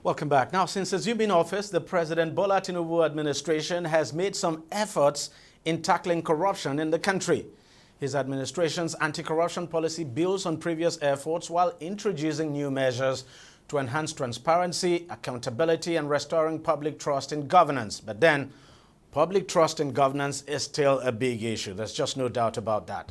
Welcome back. Now, since assuming office, the President Bola Tinubu administration has made some efforts in tackling corruption in the country. His administration's anti-corruption policy builds on previous efforts while introducing new measures to enhance transparency, accountability, and restoring public trust in governance. But then, public trust in governance is still a big issue. There's just no doubt about that.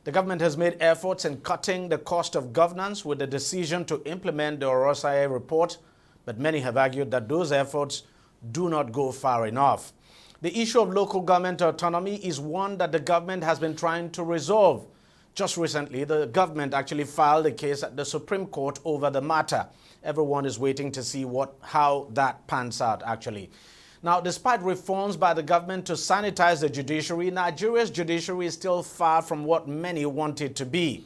The government has made efforts in cutting the cost of governance with the decision to implement the Orosai report, but many have argued that those efforts do not go far enough. The issue of local government autonomy is one that the government has been trying to resolve. Just recently, the government actually filed a case at the Supreme Court over the matter. Everyone is waiting to see how that pans out, actually. Now, despite reforms by the government to sanitize the judiciary, Nigeria's judiciary is still far from what many want it to be.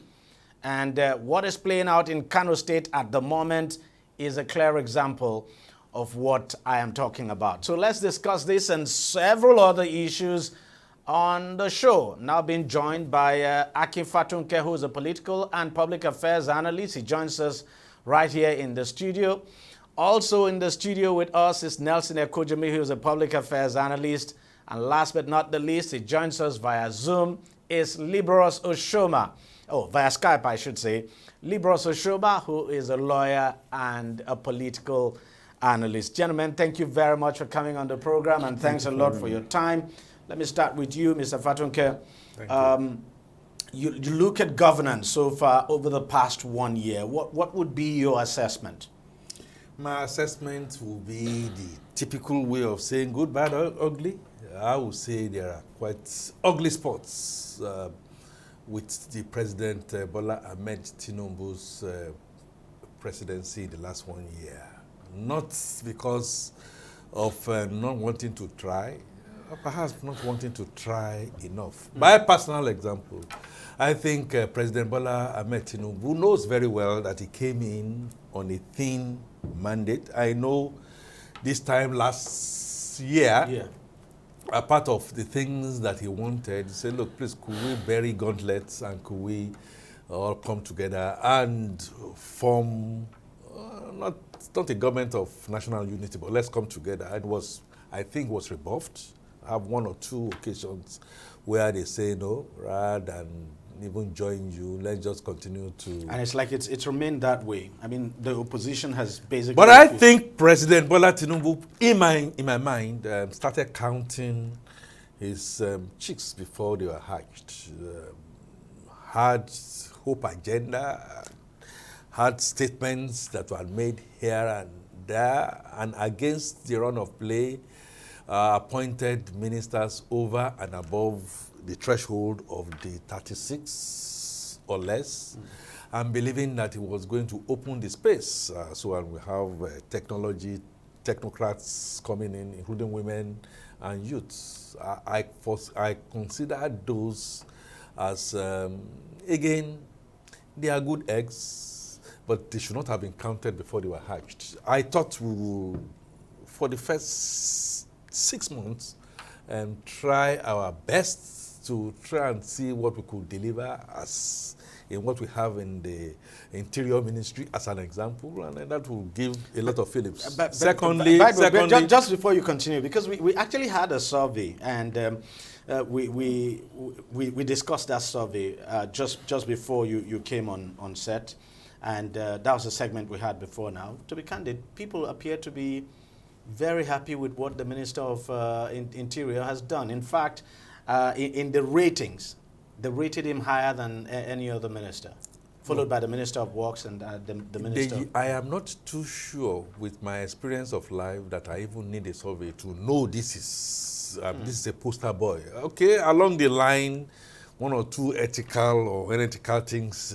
And what is playing out in Kano State at the moment is a clear example of what I am talking about. So let's discuss this and several other issues on the show. Now being joined by Akin Fatunke, who is a political and public affairs analyst. He joins us right here in the studio. Also in the studio with us is Nelson Ekojimi, who is a public affairs analyst. And last but not the least, he joins us via Zoom, is Libros Oshoma. Oh, via Skype, I should say. Libros Oshoma, who is a lawyer and a political analyst. Gentlemen, thank you very much for coming on the program, and thanks a lot for your time. Let me start with you, Mr. Fatunke. You look at governance so far over the past 1 year. What would be your assessment? My assessment will be the typical way of saying good, bad, or ugly. I would say there are quite ugly spots with the President Bola Ahmed Tinubu's presidency in the last 1 year. Not because of not wanting to try, or perhaps not wanting to try enough. My personal example, I think President Bola Ahmed Tinubu knows very well that he came in on a thin mandate. I know this time last year, a part of the things that he wanted, he said, look, please, could we bury gauntlets and could we all come together and form, not a government of national unity, but let's come together. And I think was rebuffed. I have 1 or 2 occasions where they say, no, rather than even join you, let's just continue to... And it's like it's remained that way. I mean, the opposition has basically... But I think President Bola Tinubu, in my mind, started counting his chicks before they were hatched. Had hope agenda, had statements that were made here and there, and against the run of play, appointed ministers over and above the threshold of the 36 or less, and believing that he was going to open the space. So we have technocrats coming in, including women and youths. I consider those as, again, they are good eggs, but they should not have been counted before they were hatched. I thought we would, for the first 6 months, try our best to try and see what we could deliver as in what we have in the Interior Ministry as an example, and that will give a lot of fillings. Secondly, just before you continue, because we actually had a survey, and we discussed that survey just before you came on set, and that was a segment we had before now. To be candid, people appear to be very happy with what the Minister of Interior has done. In fact, in the ratings, they rated him higher than any other minister, followed by the Minister of Works and the Minister. I am not too sure with my experience of life that I even need a survey to know this is a poster boy. Okay, along the line, 1 or 2 ethical or unethical things,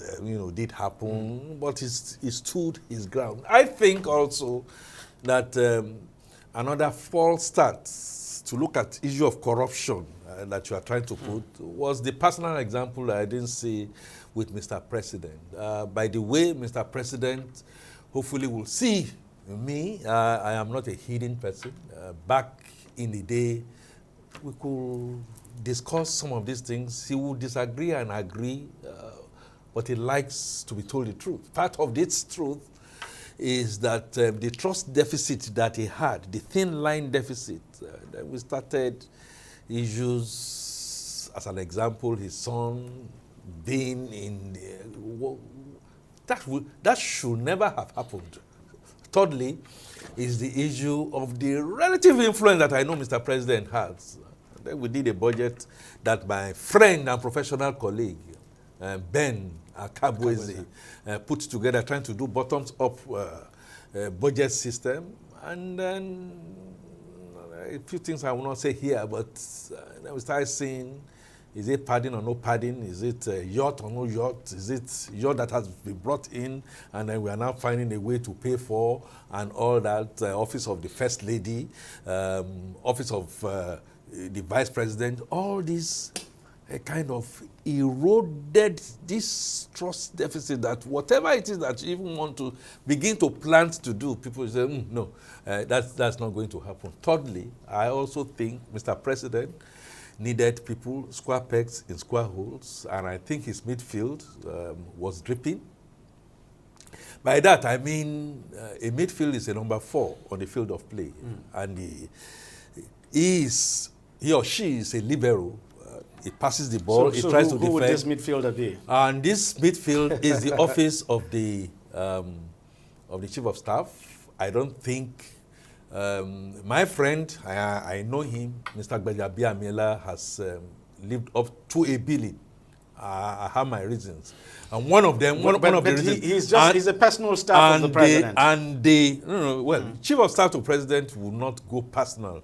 did happen, but he stood his ground. I think also that another false start to look at issue of corruption that you are trying to put was the personal example I didn't see with Mr. President. By the way, Mr. President hopefully will see me. I am not a hidden person. Back in the day, we could discuss some of these things. He will disagree and agree, but he likes to be told the truth. Part of this truth is that the trust deficit that he had, the thin line deficit, that we started issues, as an example, his son being in the, that should never have happened. Thirdly, is the issue of the relative influence that I know Mr. President has. Then we did a budget that my friend and professional colleague, Ben Akabweze, put together, trying to do bottoms-up budget system. And then a few things I will not say here, but then we started seeing, is it padding or no padding? Is it yacht or no yacht? Is it yacht that has been brought in and then we are now finding a way to pay for and all that? Office of the First Lady, Office of the Vice President, all these kind of eroded this trust deficit that whatever it is that you even want to begin to plan to do, people say, no, that's not going to happen. Thirdly, I also think Mr. President needed people, square pegs in square holes, and I think his midfield was dripping. By that, I mean a midfield is a number 4 on the field of play, and he or she is a libero. He passes the ball, he tries to defend. Who would this midfielder be? And this midfield is the office of the Chief of Staff. I don't think my friend, I know him, Mr. Gbajabi Amiela, has lived up to a billing. I have my reasons. And one of them, one of the reasons... He's a personal staff of the president. Chief of Staff to President will not go personal.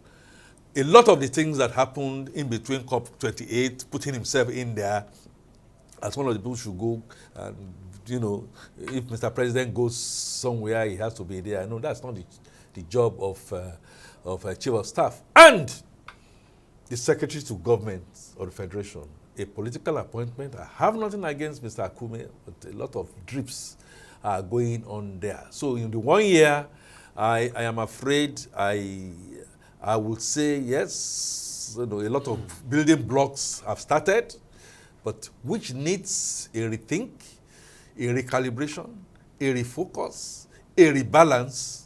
A lot of the things that happened in between COP28, putting himself in there as one of the people should go, and, if Mr. President goes somewhere, he has to be there. No, that's not the job of a Chief of Staff. And the Secretary to Government of the Federation, a political appointment. I have nothing against Mr. Akume, but a lot of drips are going on there. So in the 1 year, I am afraid I would say yes, a lot of building blocks have started, but which needs a rethink, a recalibration, a refocus, a rebalance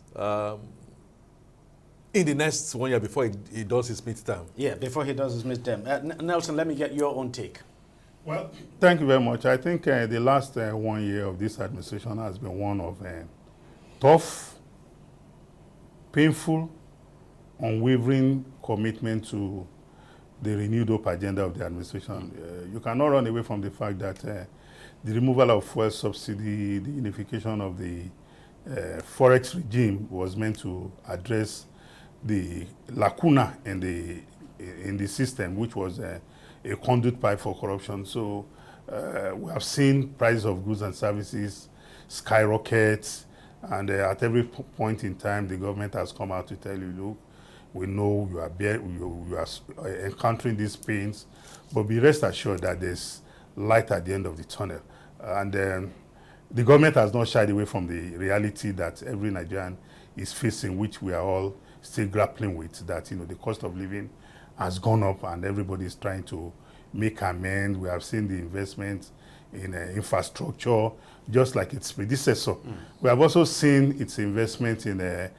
in the next 1 year before he does his midterm. Yeah, before he does his midterm. Nelson, let me get your own take. Well, thank you very much. I think the last 1 year of this administration has been one of tough, painful, unwavering commitment to the renewed hope agenda of the administration. You cannot run away from the fact that the removal of fuel subsidy, the unification of the forex regime was meant to address the lacuna in the system, which was a conduit pipe for corruption. So we have seen prices of goods and services skyrocket, and at every point in time, the government has come out to tell you, look, we know you are encountering these pains, but be rest assured that there's light at the end of the tunnel. And the government has not shied away from the reality that every Nigerian is facing, which we are all still grappling with, that the cost of living has gone up and everybody is trying to make amends. We have seen the investment in infrastructure, just like its predecessor. We have also seen its investment in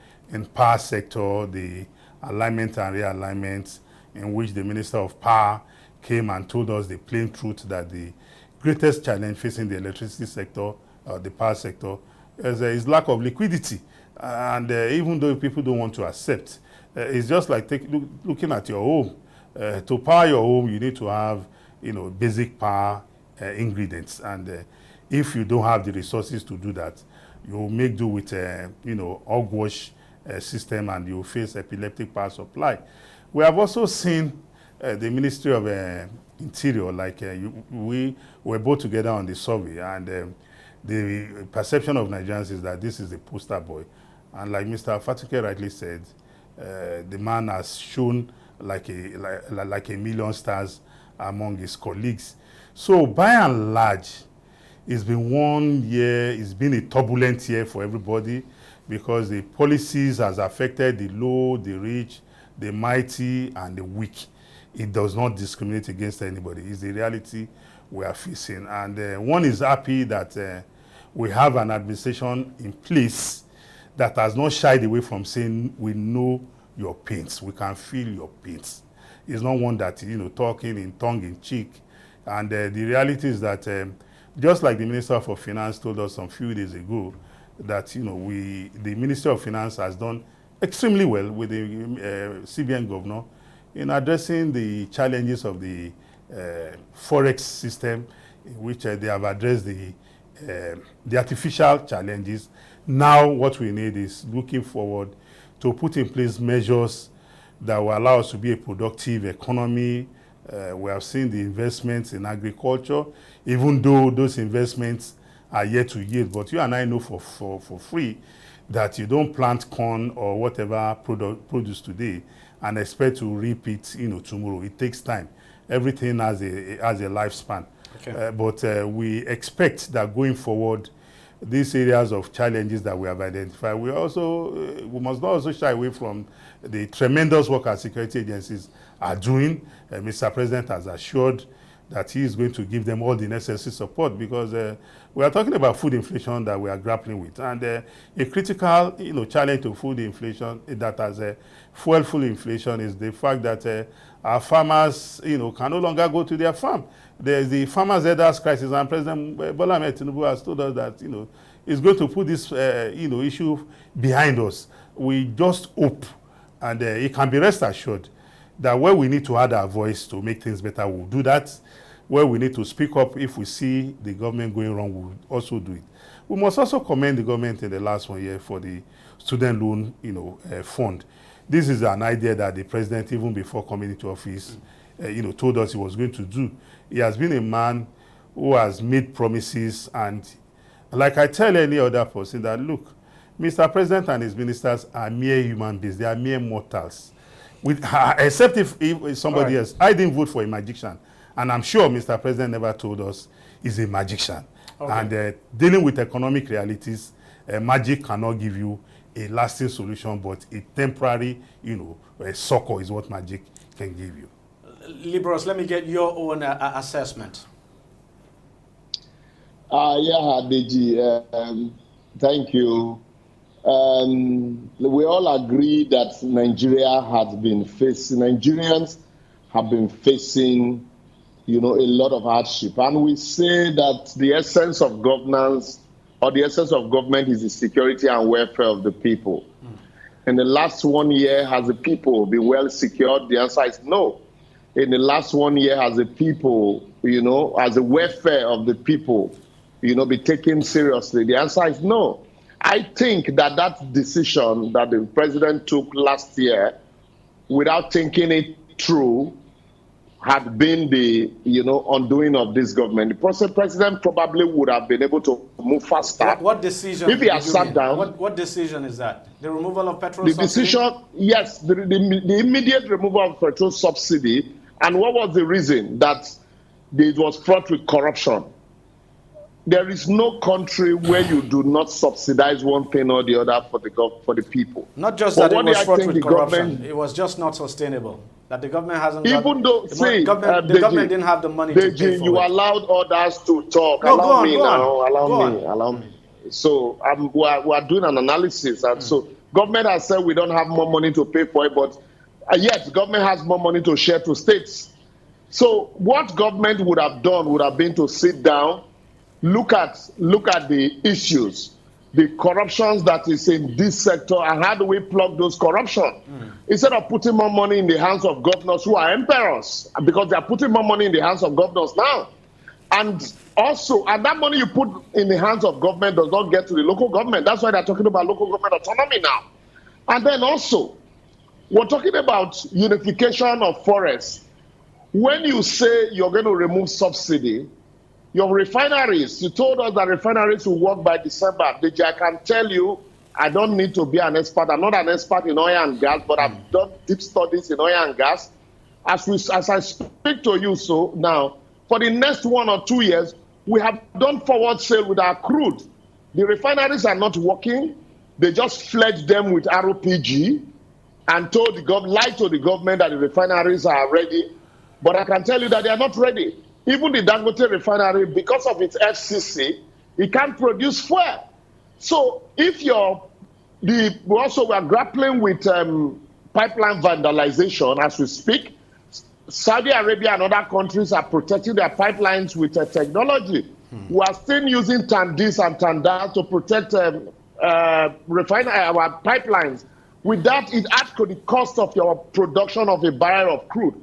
power sector, the alignment and realignment, in which the Minister of Power came and told us the plain truth that the greatest challenge facing the electricity sector, the power sector, is lack of liquidity. And even though people don't want to accept, it's just like looking at your home. To power your home, you need to have, basic power ingredients. And if you don't have the resources to do that, you make do with, hogwash system, and you face epileptic power supply. We have also seen the Ministry of Interior, we were both together on the survey, and the perception of Nigerians is that this is the poster boy. And like Mr. Fatuke rightly said, the man has shown like a million stars among his colleagues. So by and large, it's been 1 year, it's been a turbulent year for everybody because the policies has affected the low, the rich, the mighty, and the weak. It does not discriminate against anybody. It's the reality we are facing. And one is happy that we have an administration in place that has not shied away from saying, we know your pains, we can feel your pains. It's not one that, talking in tongue in cheek. And the reality is that just like the Minister for Finance told us some few days ago, that the Ministry of Finance has done extremely well with the CBN governor in addressing the challenges of the forex system, in which they have addressed the artificial challenges. Now what we need is looking forward to put in place measures that will allow us to be a productive economy. We have seen the investments in agriculture, even though those investments are yet to yield. But you and I know for free that you don't plant corn or whatever produce today and expect to reap it tomorrow. It takes time. Everything has a lifespan. Okay. But we expect that going forward, these areas of challenges that we have identified, we must not also shy away from the tremendous work our security agencies are doing. Mr. President has assured that he is going to give them all the necessary support because we are talking about food inflation that we are grappling with. And a critical challenge to food inflation that has fuel inflation is the fact that our farmers can no longer go to their farm. There's the farmers' elders crisis, and President Bola Ahmed Tinubu has told us that he's going to put this issue behind us. We just hope, and it can be rest assured that where we need to add our voice to make things better, we'll do that. Where we need to speak up if we see the government going wrong, we'll also do it. We must also commend the government in the last 1 year for the student loan fund. This is an idea that the president, even before coming into office, told us he was going to do. He has been a man who has made promises, and like I tell any other person that, look, Mr. President and his ministers are mere human beings. They are mere mortals. Except if somebody else. I didn't vote for a magician. And I'm sure Mr. President never told us he's a magician. Okay. And dealing with economic realities, magic cannot give you a lasting solution, but a temporary, succor is what magic can give you. Liberals, let me get your own assessment. Deji, thank you. We all agree that Nigerians have been facing, a lot of hardship. And we say that the essence of governance or the essence of government is the security and welfare of the people. In the last 1 year, has the people been well secured? The answer is no. In the last 1 year, has the people, has the welfare of the people, be taken seriously? The answer is no. I think that decision that the president took last year, without thinking it through, had been the undoing of this government. The president probably would have been able to move faster. What decision? If he had sat down. What decision is that? The removal of petrol subsidy? The decision, yes, the immediate removal of petrol subsidy. And what was the reason? That it was fraught with corruption. There is no country where you do not subsidize one thing or the other for the people. Not just that it was fraught with corruption, it was just not sustainable. That the government hasn't the government didn't have the money to pay for you allowed others to talk. No, allow me. So we are doing an analysis. And so government has said we don't have more money to pay for it, but yet government has more money to share to states. So what government would have done would have been to sit down, look at the issues, the corruptions that is in this sector, and how do we plug those corruption? Instead of putting more money in the hands of governors who are emperors, because they are putting more money in the hands of governors now. And also, and that money you put in the hands of government does not get to the local government. That's why they're talking about local government autonomy now. And then also, we're talking about unification of forests. When you say you're going to remove subsidy, your refineries, you told us that refineries will work by December. I can tell you I don't need to be an expert. I'm not an expert in oil and gas, but I've done deep studies in oil and gas. As I speak to you so now, for the next 1 or 2 years, we have done forward sale with our crude. The refineries are not working. They just fledged them with RPG and lied to the government that the refineries are ready. But I can tell you that they are not ready. Even the Dangote refinery, because of its FCC, it can't produce fuel. So if we are grappling with pipeline vandalization as we speak. Saudi Arabia and other countries are protecting their pipelines with technology. We are still using TANDIS and TANDA to protect our pipelines. With that, it adds to the cost of your production of a barrel of crude.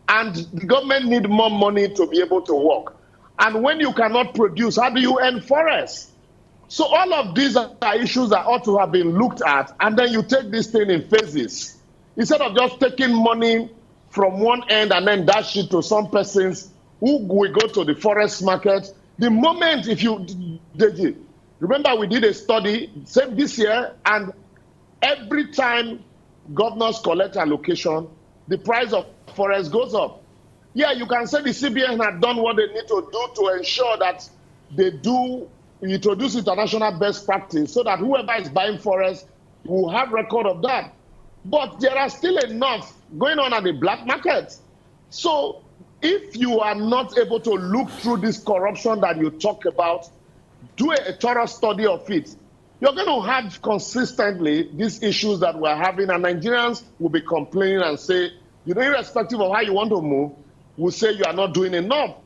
And the government need more money to be able to work. And when you cannot produce, how do you earn forests? So all of these are issues that ought to have been looked at, and then you take this thing in phases. Instead of just taking money from one end and then dash it to some persons who will go to the forest market. The moment remember we did a study, same this year, and every time governors collect allocation, the price of forest goes up. Yeah, you can say the CBN had done what they need to do to ensure that they do introduce international best practice so that whoever is buying forest will have record of that. But there are still enough going on at the black market. So if you are not able to look through this corruption that you talk about, do a thorough study of it, you're going to have consistently these issues that we're having, and Nigerians will be complaining and say, irrespective of how you want to move, will say you are not doing enough.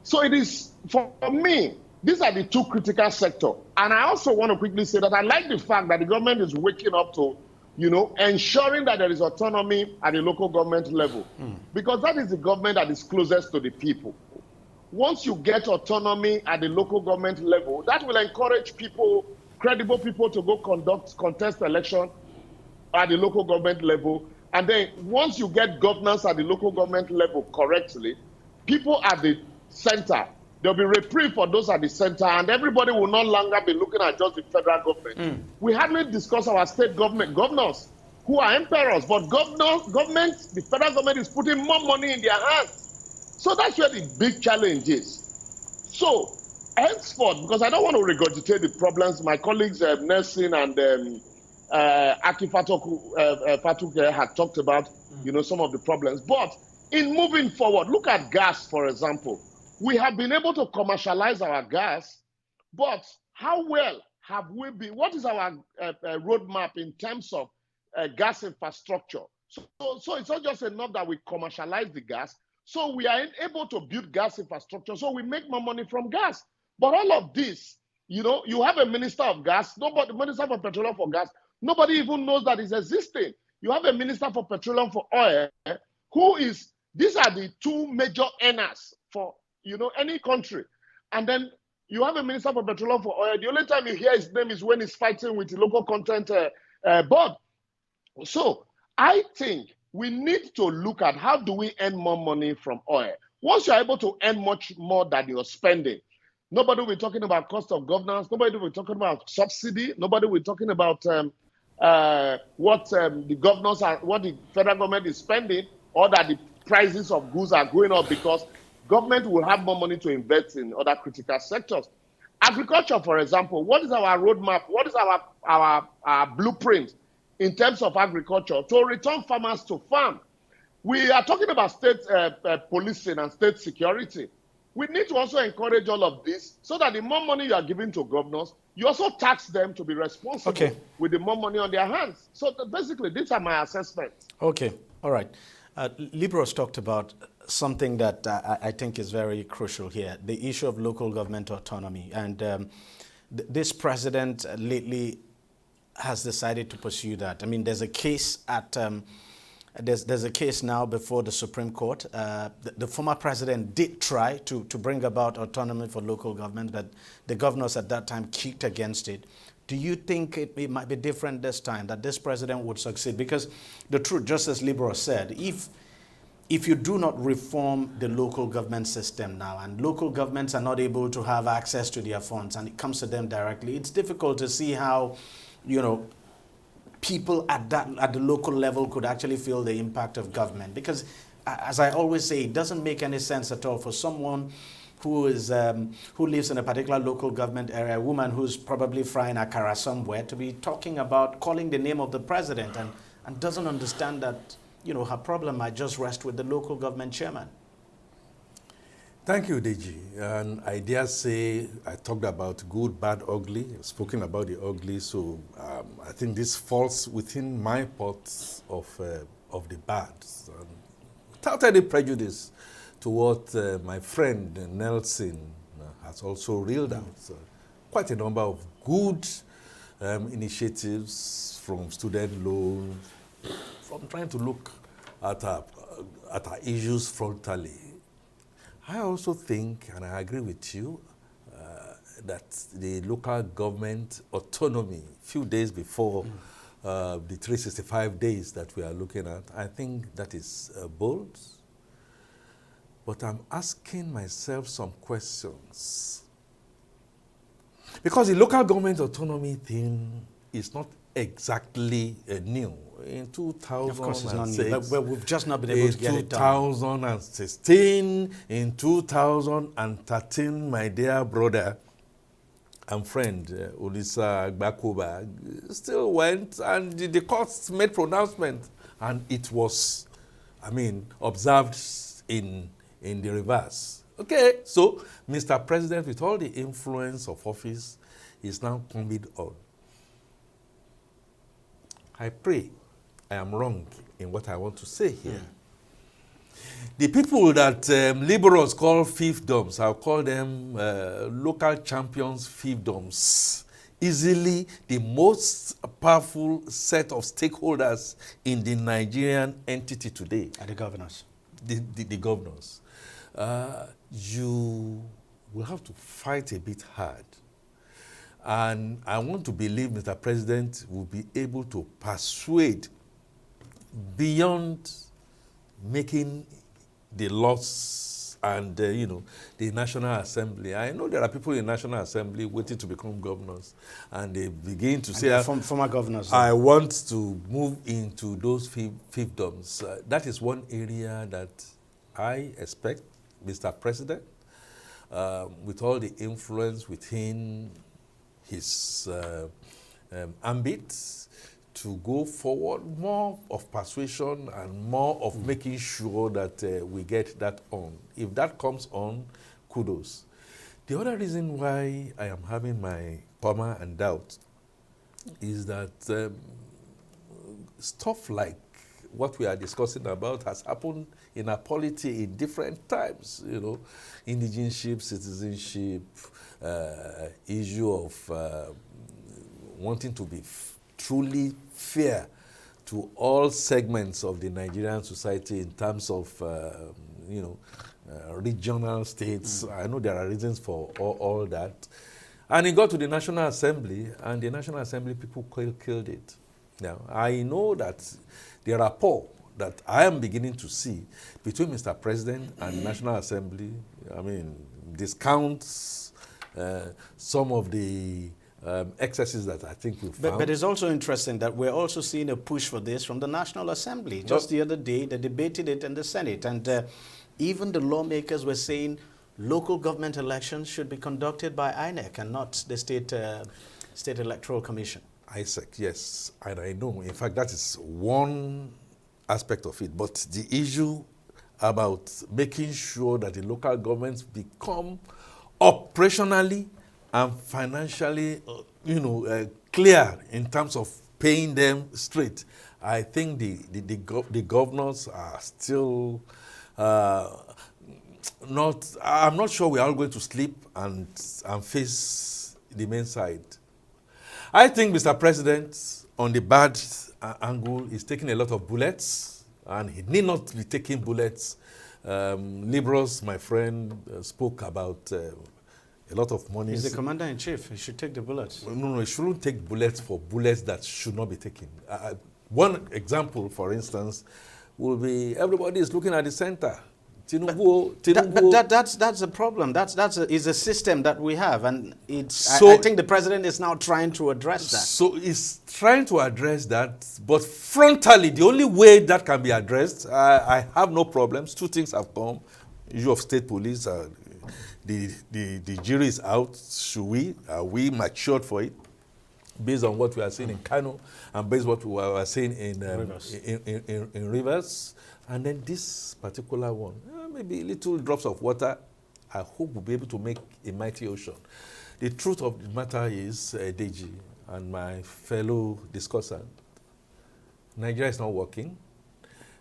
So it is, for me, these are the two critical sectors. And I also want to quickly say that I like the fact that the government is waking up to, ensuring that there is autonomy at the local government level. Because that is the government that is closest to the people. Once you get autonomy at the local government level, that will encourage people, credible people, to go contest election at the local government level. And then once you get governance at the local government level correctly, people at the center, there'll be reprieve for those at the center, and everybody will no longer be looking at just the federal government. We hardly discuss our state governors, who are emperors, but the federal government is putting more money in their hands. So that's where the big challenge is. So, henceforth, because I don't want to regurgitate the problems, my colleagues Nelson and Aki Fatuk had talked about, some of the problems. But in moving forward, look at gas, for example. We have been able to commercialize our gas, but how well have we been? What is our roadmap in terms of gas infrastructure? So it's not just enough that we commercialize the gas. So we are able to build gas infrastructure, so we make more money from gas. But all of this, you have a minister of gas, minister for petroleum for gas, nobody even knows that it's existing. You have a minister for petroleum for oil, these are the two major earners for any country. And then you have a minister for petroleum for oil. The only time you hear his name is when he's fighting with the local content board. So I think we need to look at how do we earn more money from oil. Once you're able to earn much more than you're spending, nobody will be talking about cost of governance. Nobody will be talking about subsidy. Nobody will be talking about what the governors are, what the federal government is spending, or that the prices of goods are going up, because government will have more money to invest in other critical sectors. Agriculture, for example, what is our roadmap? What is our blueprint in terms of agriculture to return farmers to farm? We are talking about state policing and state security. We need to also encourage all of this so that the more money you are giving to governors, you also tax them to be responsible with the more money on their hands. So basically, these are my assessments. Okay, all right. Libros talked about something that I think is very crucial here, the issue of local government autonomy. And this president lately has decided to pursue that. I mean, there's a case at there's a case now before the Supreme Court. The former president did try to bring about autonomy for local government, but the governors at that time kicked against it. Do you think it might be different this time, that this president would succeed? Because the truth, just as Libro said, if you do not reform the local government system now, and local governments are not able to have access to their funds, and it comes to them directly, it's difficult to see how people at the local level could actually feel the impact of government? Because, as I always say, it doesn't make any sense at all for someone who lives in a particular local government area, a woman who's probably frying akara somewhere, to be talking about calling the name of the president and doesn't understand that her problem might just rest with the local government chairman. Thank you, Deji. And I dare say I talked about good, bad, ugly, spoken about the ugly, so I think this falls within my part of the bad. Without any prejudice to what my friend Nelson has also reeled out. Quite a number of good initiatives, from student loans, from trying to look at our issues frontally. I also think, and I agree with you, that the local government autonomy, few days before the 365 days that we are looking at, I think that is bold. But I'm asking myself some questions. Because the local government autonomy thing is not exactly new. In 2006, of course it's not new, but we've just not been able to get it done. In 2016, in 2013, my dear brother and friend, Ulisa Agbakoba, still went, and the courts made pronouncement, and it was, observed in the reverse. Okay, so Mr. President, with all the influence of office, is now coming on. I pray I am wrong in what I want to say here. The people that liberals call fiefdoms, I'll call them local champions fiefdoms. Easily the most powerful set of stakeholders in the Nigerian entity today. Are the governors. The governors. You will have to fight a bit hard. And I want to believe Mr. President will be able to persuade beyond making the laws and, the National Assembly. I know there are people in the National Assembly waiting to become governors, and they begin to say, former governors. I want to move into those fiefdoms. That is one area that I expect Mr. President, with all the influence within his ambit, to go forward, more of persuasion and more of making sure that we get that on. If that comes on, kudos. The other reason why I am having my comma and doubt is that stuff like what we are discussing about has happened in our polity in different times, indigenship, citizenship, issue of wanting to be truly fair to all segments of the Nigerian society in terms of, regional states. I know there are reasons for all that. And it got to the National Assembly, and the National Assembly people killed it. Now, I know that the rapport that I am beginning to see between Mr. President and the National Assembly, discounts some of the excesses that I think we've found. But it's also interesting that we're also seeing a push for this from the National Assembly. Just the other day, they debated it in the Senate, and even the lawmakers were saying local government elections should be conducted by INEC and not the State Electoral Commission. ISEC, yes, and I know. In fact, that is one aspect of it. But the issue about making sure that the local governments become operationally and financially, clear in terms of paying them straight. I think the governors are still not. I'm not sure we are all going to sleep and face the main side. I think Mr. President, on the bad angle, is taking a lot of bullets, and he need not be taking bullets. Liberals, my friend, spoke about a lot of money. He's the commander-in-chief. He should take the bullets. No, he shouldn't take bullets for bullets that should not be taken. One example, for instance, will be everybody is looking at the center. That's a problem. Is a system that we have, and I think the president is now trying to address that. So he's trying to address that, but frontally, the only way that can be addressed, I have no problems. Two things have come: issue of state police. The jury is out. Are we matured for it? Based on what we are seeing in Kano and based on what we are seeing in Rivers. And then this particular one, maybe little drops of water, I hope we'll be able to make a mighty ocean. The truth of the matter is, Deji and my fellow discussant, Nigeria is not working.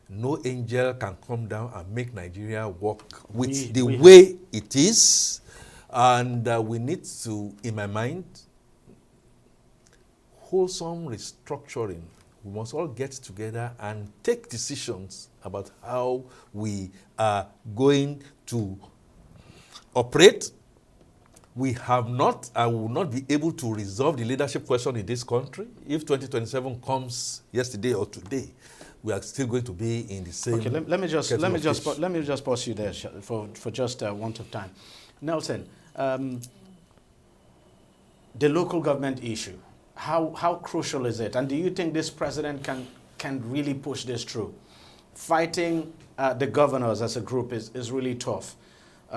No angel can come down and make Nigeria work with the way it is. And we need to, in my mind, wholesome restructuring. We must all get together and take decisions about how we are going to operate. We have not, I will not be able to resolve the leadership question in this country. If 2027 comes yesterday or today, we are still going to be in the same. Okay, let me just pause you there for just want of time. Nelson, the local government issue. How crucial is it? And do you think this president can really push this through? Fighting the governors as a group is really tough.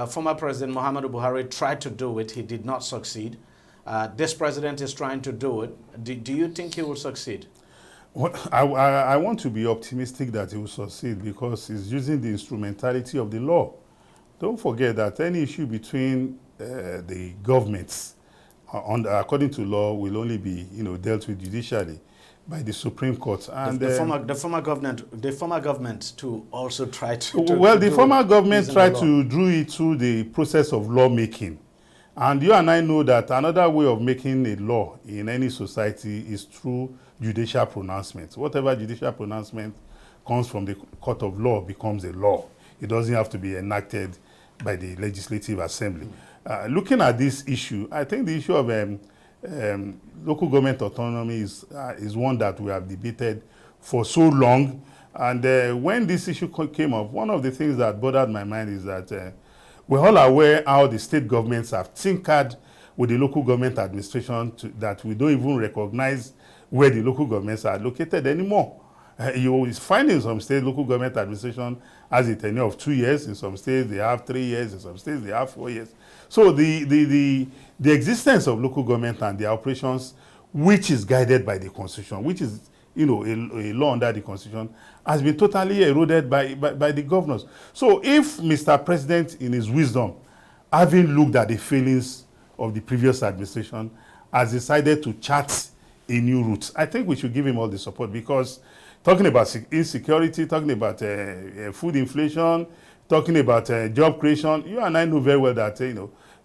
Former President Muhammadu Buhari tried to do it. He did not succeed. This president is trying to do it. Do you think he will succeed? Well, I want to be optimistic that he will succeed because he's using the instrumentality of the law. Don't forget that any issue between the governments according to law, will only be, dealt with judicially by the Supreme Court. And the former government to also try to. The former government tried to do it through the process of lawmaking, and you and I know that another way of making a law in any society is through judicial pronouncement. Whatever judicial pronouncement comes from the court of law becomes a law. It doesn't have to be enacted by the Legislative Assembly. Looking at this issue, I think the issue of local government autonomy is one that we have debated for so long. And when this issue came up, one of the things that bothered my mind is that we're all aware how the state governments have tinkered with the local government administration that we don't even recognize where the local governments are located anymore. You will find in some states local government administration has a tenure of 2 years. In some states they have 3 years. In some states they have 4 years. So the existence of local government and their operations, which is guided by the Constitution, which is a law under the Constitution, has been totally eroded by the governors. So if Mr. President, in his wisdom, having looked at the failings of the previous administration, has decided to chart a new route, I think we should give him all the support, because talking about insecurity, talking about food inflation, talking about job creation, you and I know very well that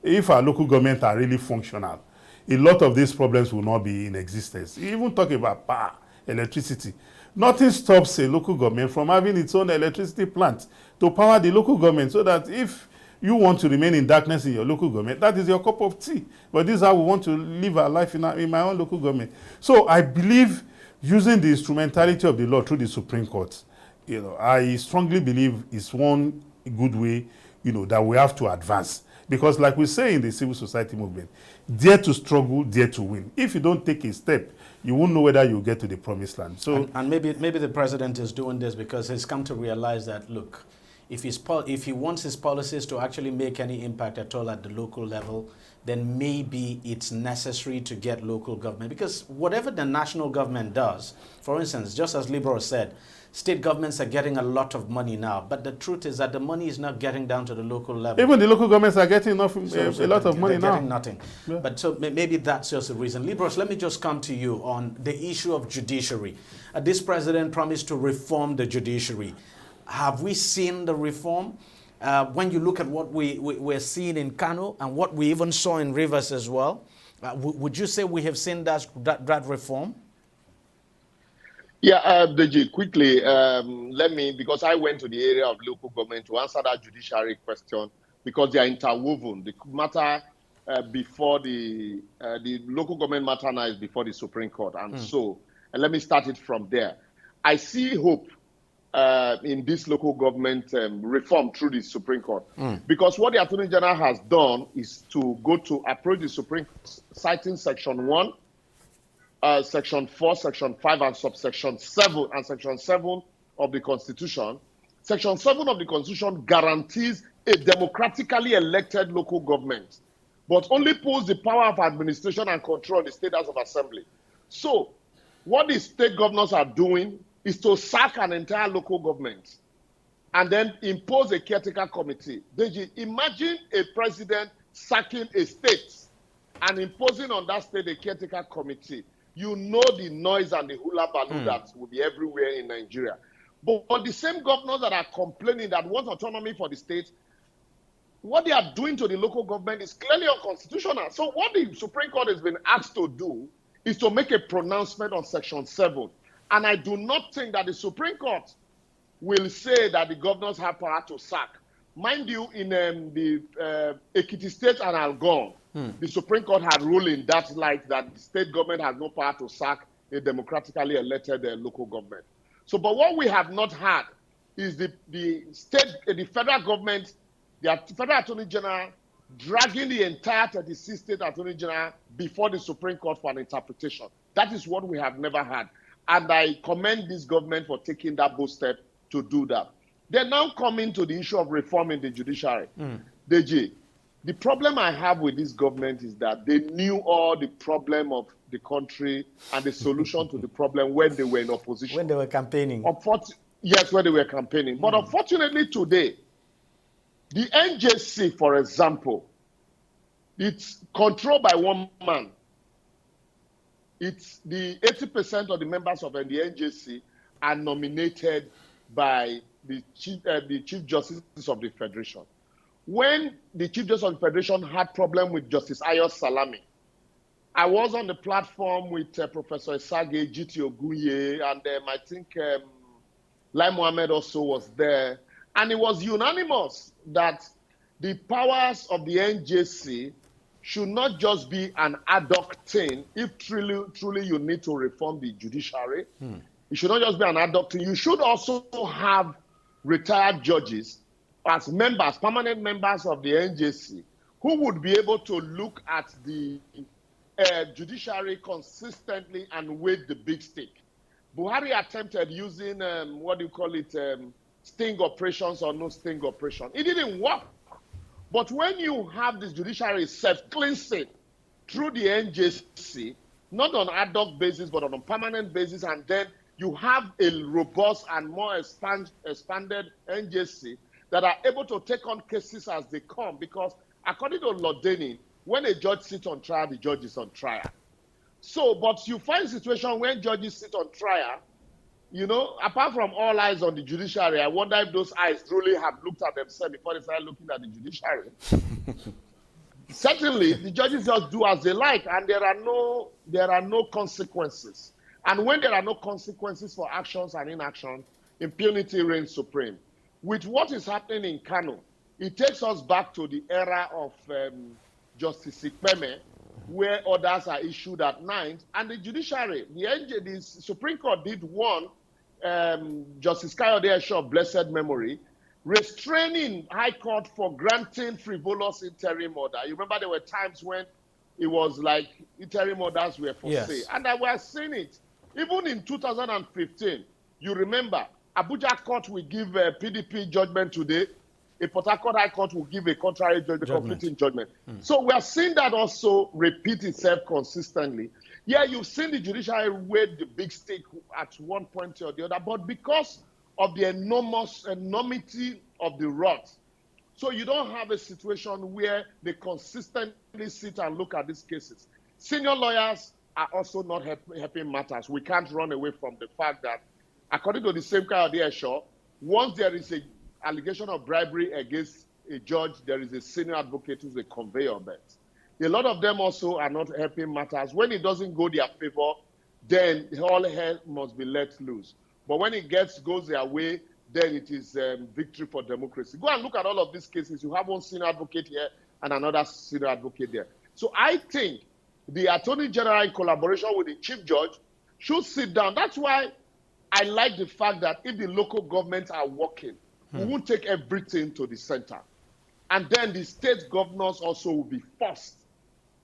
if our local government are really functional, a lot of these problems will not be in existence. Even talking about power, electricity, nothing stops a local government from having its own electricity plant to power the local government, so that if you want to remain in darkness in your local government, that is your cup of tea. But this is how we want to live our life in my own local government. So I believe using the instrumentality of the law through the Supreme Court, I strongly believe is one good way, that we have to advance. Because like we say in the civil society movement, dare to struggle, dare to win. If you don't take a step, you won't know whether you'll get to the promised land. So, and maybe the president is doing this because he's come to realize that, look, if he wants his policies to actually make any impact at all at the local level, then maybe it's necessary to get local government. Because whatever the national government does, for instance, just as Libero said, state governments are getting a lot of money now, but the truth is that the money is not getting down to the local level. Even the local governments are getting a lot of money now. Getting nothing. Yeah. But so maybe that's just the reason. Liberos, let me just come to you on the issue of judiciary. This president promised to reform the judiciary. Have we seen the reform? When you look at what we're seeing in Kano and what we even saw in Rivers as well, would you say we have seen that reform? Yeah, Deji, quickly, because I went to the area of local government to answer that judiciary question, because they are interwoven. The matter before the local government matter now is before the Supreme Court. And so, let me start it from there. I see hope in this local government reform through the Supreme Court. Because what the Attorney General has done is to go to approach the Supreme Court, citing Section 1, Section 4, Section 5, and subsection 7, and Section 7 of the Constitution. Section 7 of the Constitution guarantees a democratically elected local government, but only pulls the power of administration and control on the State House of Assembly. So, what the state governors are doing is to sack an entire local government and then impose a caretaker committee. Deji, imagine a president sacking a state and imposing on that state a caretaker committee. You know the noise and the hula baloo that will be everywhere in Nigeria. But the same governors that are complaining that want autonomy for the state, what they are doing to the local government is clearly unconstitutional. So what the Supreme Court has been asked to do is to make a pronouncement on Section 7. And I do not think that the Supreme Court will say that the governors have power to sack. Mind you, in the Ekiti State and Algon, the Supreme Court had ruled in that light that the state government has no power to sack a democratically elected local government. So, but what we have not had is the federal government, the federal attorney general, dragging the entire 36 state attorney general before the Supreme Court for an interpretation. That is what we have never had. And I commend this government for taking that bold step to do that. They're now coming to the issue of reform in the judiciary. Deji, the problem I have with this government is that they knew all the problem of the country and the solution to the problem when they were in opposition. When they were campaigning. Yes, when they were campaigning. But unfortunately today, the NJC, for example, it's controlled by one man. It's the 80% of the members of the NJC are nominated by the Chief Justice of the Federation. When the Chief Justice of the Federation had problem with Justice Ayo Salami, I was on the platform with Professor Isage, G.T. Ogunye, and I think Lai Mohammed also was there. And it was unanimous that the powers of the NJC should not just be an ad hoc thing. If truly you need to reform the judiciary, it should not just be an ad hoc thing. You should also have retired judges as members, permanent members of the NJC, who would be able to look at the judiciary consistently and with the big stick. Buhari attempted using, sting operations or no sting operation. It didn't work. But when you have this judiciary self-cleansing through the NJC, not on ad hoc basis, but on a permanent basis, and then you have a robust and more expanded NJC that are able to take on cases as they come, because according to Lord Denning, when a judge sits on trial, the judge is on trial. So, but you find a situation when judges sit on trial, you know, apart from all eyes on the judiciary, I wonder if those eyes truly have looked at themselves before they start looking at the judiciary. Certainly, the judges just do as they like, and there are no consequences. And when there are no consequences for actions and inaction, impunity reigns supreme. With what is happening in Kano, it takes us back to the era of Justice Ikpeme, where orders are issued at night, and the judiciary, the Supreme Court did one, Justice Kayode Esho of blessed memory, restraining High Court for granting frivolous interim order. You remember there were times when it was like interim orders were for sale, and I was seeing it. Even in 2015, you remember, Abuja Court will give a PDP judgment today. A Port Harcourt High Court will give a contrary judgment, conflicting judgment. So we are seeing that also repeat itself consistently. Yeah, you've seen the judiciary weigh the big stick at one point or the other, but because of the enormity of the rot, so you don't have a situation where they consistently sit and look at these cases. Senior lawyers are also not helping matters. We can't run away from the fact that, according to the same kind of Esho, once there is a allegation of bribery against a judge, there is a senior advocate who's a conveyor belt. A lot of them also are not helping matters. When it doesn't go their favor, then all hell must be let loose. But when it goes their way, then it is victory for democracy. Go and look at all of these cases. You have one senior advocate here and another senior advocate there. So I think the Attorney General, in collaboration with the Chief Judge, should sit down. That's why I like the fact that if the local governments are working, we won't take everything to the center. And then the state governors also will be forced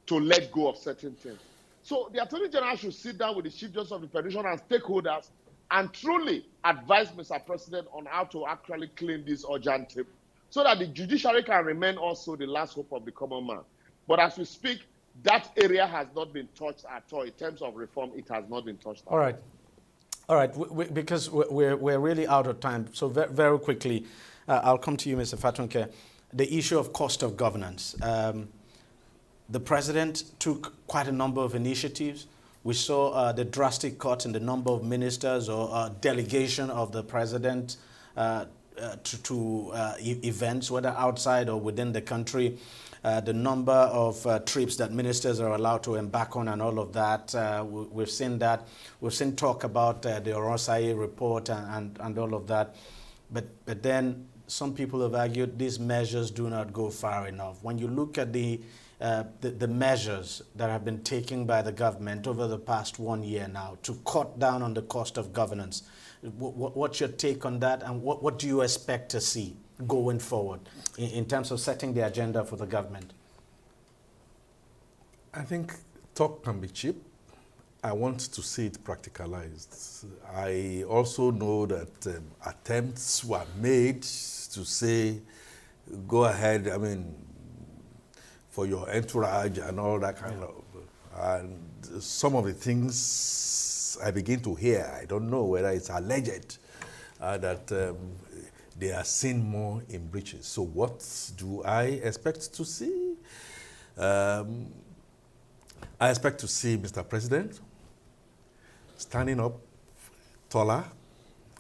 to let go of certain things. So the Attorney General should sit down with the Chief Justice of the Federation and stakeholders and truly advise Mr. President on how to actually clean this urgent tape so that the judiciary can remain also the last hope of the common man. But as we speak, that area has not been touched at all. In terms of reform, it has not been touched at all. All right, because we're really out of time. So very quickly, I'll come to you, Mr. Fatunke. The issue of cost of governance. The president took quite a number of initiatives. We saw the drastic cut in the number of ministers or delegation of the president to events, whether outside or within the country. The number of trips that ministers are allowed to embark on and all of that. We've seen that. We've seen talk about the Oronsai report and all of that. But then some people have argued these measures do not go far enough. When you look at the measures that have been taken by the government over the past 1 year now to cut down on the cost of governance, what's your take on that, and what do you expect to see going forward in terms of setting the agenda for the government? I think talk can be cheap. I want to see it practicalized. I also know that attempts were made to say, go ahead, I mean, for your entourage and all that kind of. And some of the things I begin to hear, I don't know whether it's alleged, that they are seen more in breaches. So what do I expect to see? I expect to see Mr. President standing up taller,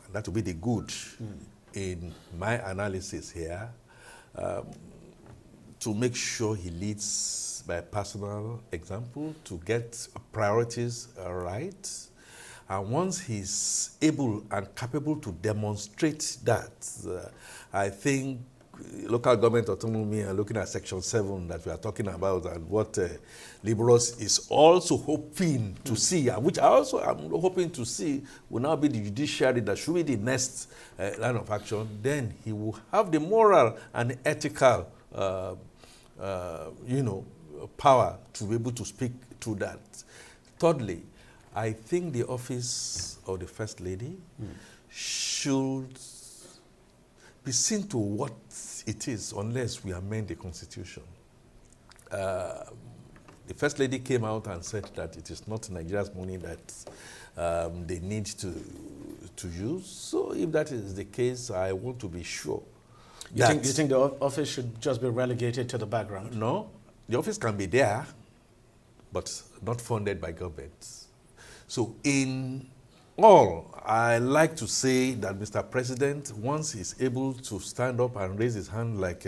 and that will be the good in my analysis here, to make sure he leads by personal example, to get priorities right. And once he's able and capable to demonstrate that, I think local government autonomy and looking at Section 7 that we are talking about and what Liberals is also hoping to see, and which I also am hoping to see, will now be the judiciary that should be the next line of action. Then he will have the moral and the ethical power to be able to speak to that. Thirdly, I think the office of the First Lady should be seen to what it is unless we amend the Constitution. The First Lady came out and said that it is not Nigeria's money that they need to use. So if that is the case, I want to be sure. You think the office should just be relegated to the background? No, the office can be there, but not funded by government. So in all, I like to say that Mr. President, once he's able to stand up and raise his hand like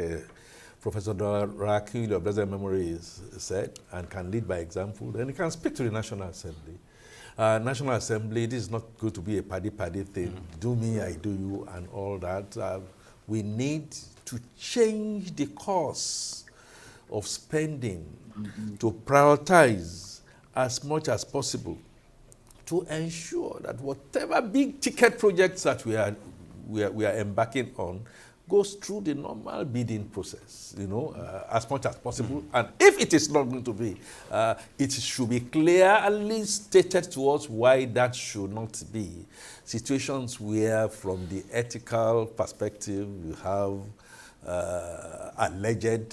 Professor Daraki of blessed memory said, and can lead by example, then he can speak to the National Assembly. National Assembly, this is not going to be a paddy thing. Do me, I do you, and all that. We need to change the course of spending to prioritize as much as possible to ensure that whatever big ticket projects that we are embarking on goes through the normal bidding process, as much as possible. And if it is not going to be, it should be clearly stated to us why that should not be. Situations where, from the ethical perspective, you have alleged,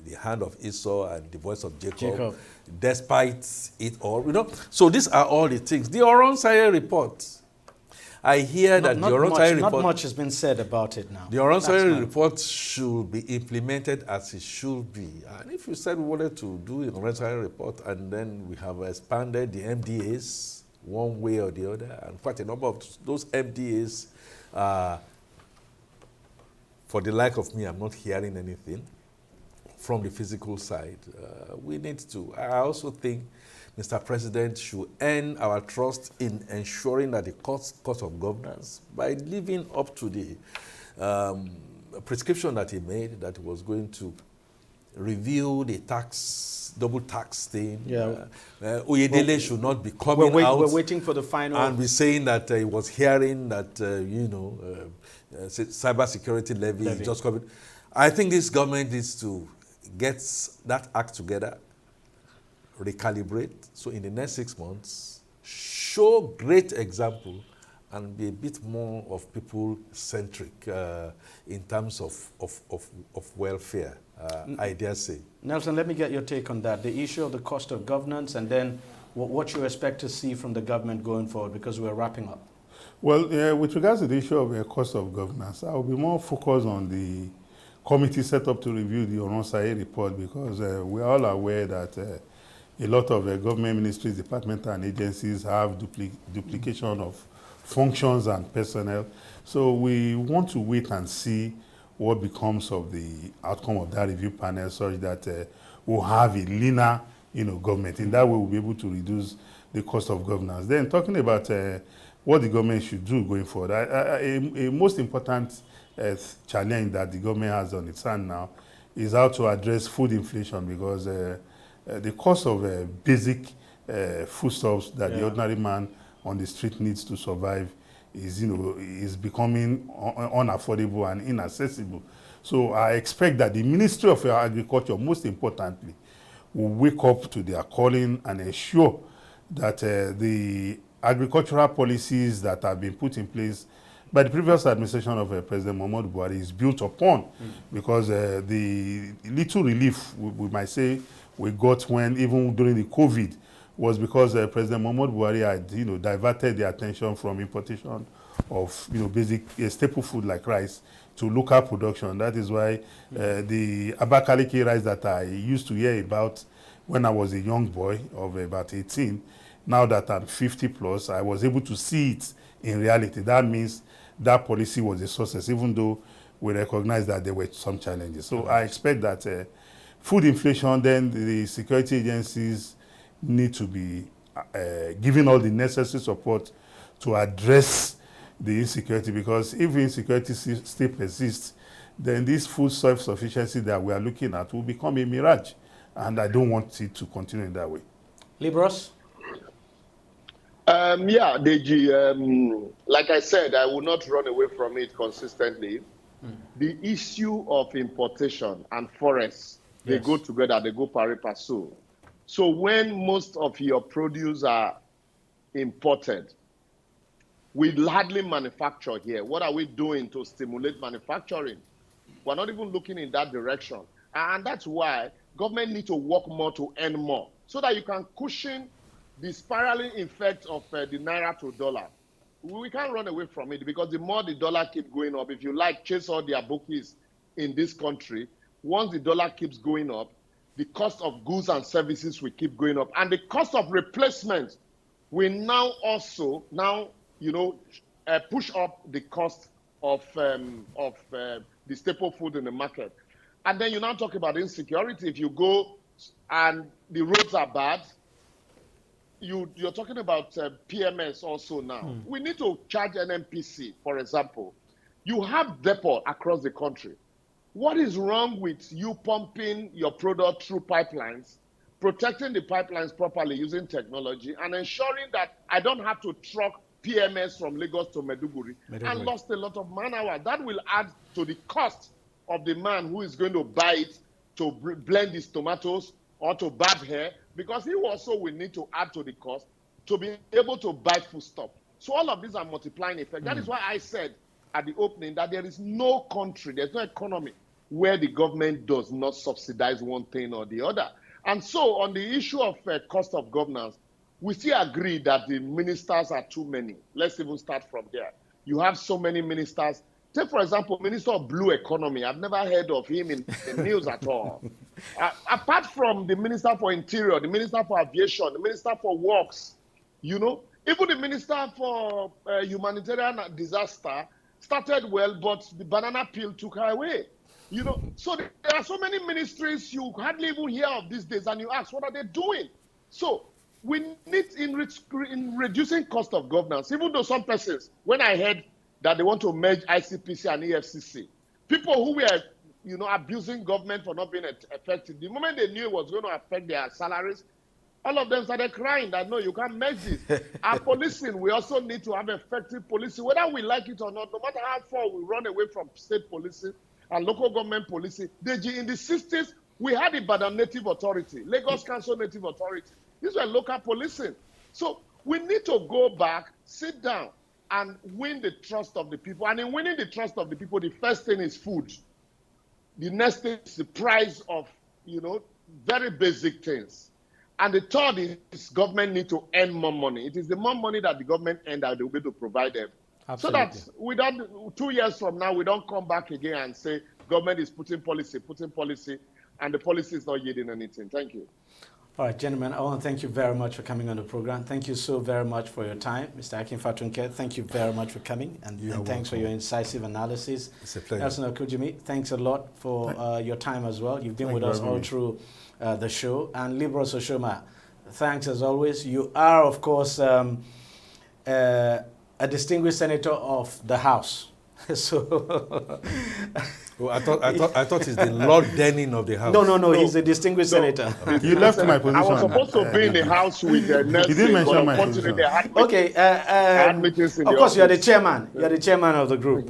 the hand of Esau and the voice of Jacob. Despite it all, So these are all the things. The Oronsai report. I hear that the Oronsai report... Not much has been said about it now. The Oronsai report should be implemented as it should be. And if you said we wanted to do an Oronsai report and then we have expanded the MDAs one way or the other, and quite a number of those MDAs, for the like of me, I'm not hearing anything from the physical side. We need to. I also think Mr. President should earn our trust in ensuring that the cost of governance by living up to the prescription that he made, that he was going to review the double tax thing. Yeah. Oyedele should not be coming out. We're waiting for the final. And be saying that he was hearing that, cybersecurity levy is just coming. I think this government needs to get that act together, recalibrate. So in the next 6 months, show great example and be a bit more of people-centric in terms of welfare, I dare say. Nelson, let me get your take on that. The issue of the cost of governance, and then what you expect to see from the government going forward, because we're wrapping up. Well, with regards to the issue of cost of governance, I will be more focused on the committee set up to review the Oronsaye report, because we are all aware that a lot of government ministries, departments, and agencies have duplication of functions and personnel. So we want to wait and see what becomes of the outcome of that review panel, such that we'll have a leaner, government. In that way, we'll be able to reduce the cost of governance. Then, talking about what the government should do going forward, a most important challenge that the government has on its hand now is how to address food inflation, because the cost of basic foodstuffs that the ordinary man on the street needs to survive is becoming unaffordable and inaccessible. So I expect that the Ministry of Agriculture, most importantly, will wake up to their calling and ensure that the agricultural policies that have been put in place by the previous administration of President Muhammadu Buhari is built upon, because the little relief, we might say, we got when, even during the COVID, was because President Muhammadu Buhari had, diverted the attention from importation of, basic staple food like rice to local production. That is why the Abakaliki rice that I used to hear about when I was a young boy of about 18, now that I'm 50 plus, I was able to see it in reality. That means that policy was a success, even though we recognize that there were some challenges. So I expect that food inflation, then the security agencies need to be given all the necessary support to address the insecurity, because if insecurity still persists, then this food self-sufficiency that we are looking at will become a mirage, and I don't want it to continue in that way. Libros? Deji, like I said, I will not run away from it consistently. The issue of importation and forests, they go together, they go pari passu. So when most of your produce are imported, we hardly manufacture here. What are we doing to stimulate manufacturing? We're not even looking in that direction. And that's why government need to work more to earn more, so that you can cushion the spiraling effect of the naira to dollar. We can't run away from it, because the more the dollar keeps going up, if you like, chase all their bookies in this country, once the dollar keeps going up, the cost of goods and services will keep going up. And the cost of replacement will now also push up the cost of the staple food in the market. And then you now talk about insecurity. If you go and the roads are bad, you're talking about PMS also now. We need to charge NNPC, for example. You have depot across the country. What is wrong with you pumping your product through pipelines, protecting the pipelines properly using technology, and ensuring that I don't have to truck PMS from Lagos to Maiduguri and lost a lot of man hours? That will add to the cost of the man who is going to buy it to blend his tomatoes or to barb hair, because he also will need to add to the cost to be able to buy foodstuff. So all of these are multiplying effect. That is why I said at the opening that there is no country, there's no economy where the government does not subsidize one thing or the other. And so on the issue of cost of governance, we still agree that the ministers are too many. Let's even start from there. You have so many ministers. Take, for example, Minister of Blue Economy. I've never heard of him in the news at all. Apart from the Minister for Interior, the Minister for Aviation, the Minister for Works, even the Minister for Humanitarian Disaster started well, but the banana peel took her away. So there are so many ministries you hardly even hear of these days, and you ask, what are they doing? So we need, in reducing cost of governance, even though some persons, when I heard that they want to merge ICPC and EFCC, people who were abusing government for not being effective. The moment they knew it was going to affect their salaries, all of them started crying that, no, you can't mess this. Our policing, we also need to have effective policing, whether we like it or not, no matter how far we run away from state policing and local government policing. In the 60s, we had the Ibadan Native Authority, Lagos Council Native Authority. These were local policing. So we need to go back, sit down, and win the trust of the people. And in winning the trust of the people, the first thing is food. The next thing is the price of, very basic things. And the third is government need to earn more money. It is the more money that the government earn that they'll be able to provide them. Absolutely. So that we don't, 2 years from now, we don't come back again and say government is putting policy, and the policy is not yielding anything. Thank you. All right, gentlemen, I want to thank you very much for coming on the program. Thank you so very much for your time. Mr. Akin Fatunke, thank you very much for coming, and thanks for your incisive analysis. It's a pleasure. Nelson Okujimi, thanks a lot for your time as well. You've been with us all through the show. And Libro Soshoma, thanks as always. You are, of course, a distinguished senator of the House. So... Well, I thought he's the Lord Denning of the House. No, he's a distinguished senator. You left my position. I was supposed to be in the House with Nelson. You didn't mention my position. Okay, of course, you are the chairman. You are the chairman of the group.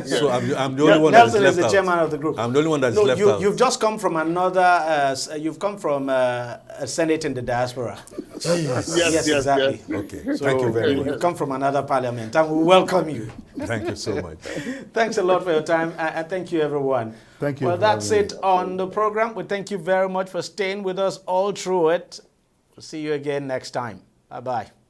So I'm the only one that's left out. Nelson is the chairman of the group. I'm the only one that's left out. You've just come from another, you've come from a Senate in the diaspora. Yes, exactly. Yes. Okay, so thank you very much. You've come from another parliament, and we welcome you. Thank you so much. Thanks a lot for your time, and thank you, everyone. Thank you. Well, that's it on the program. We thank you very much for staying with us all through it. We'll see you again next time. Bye-bye.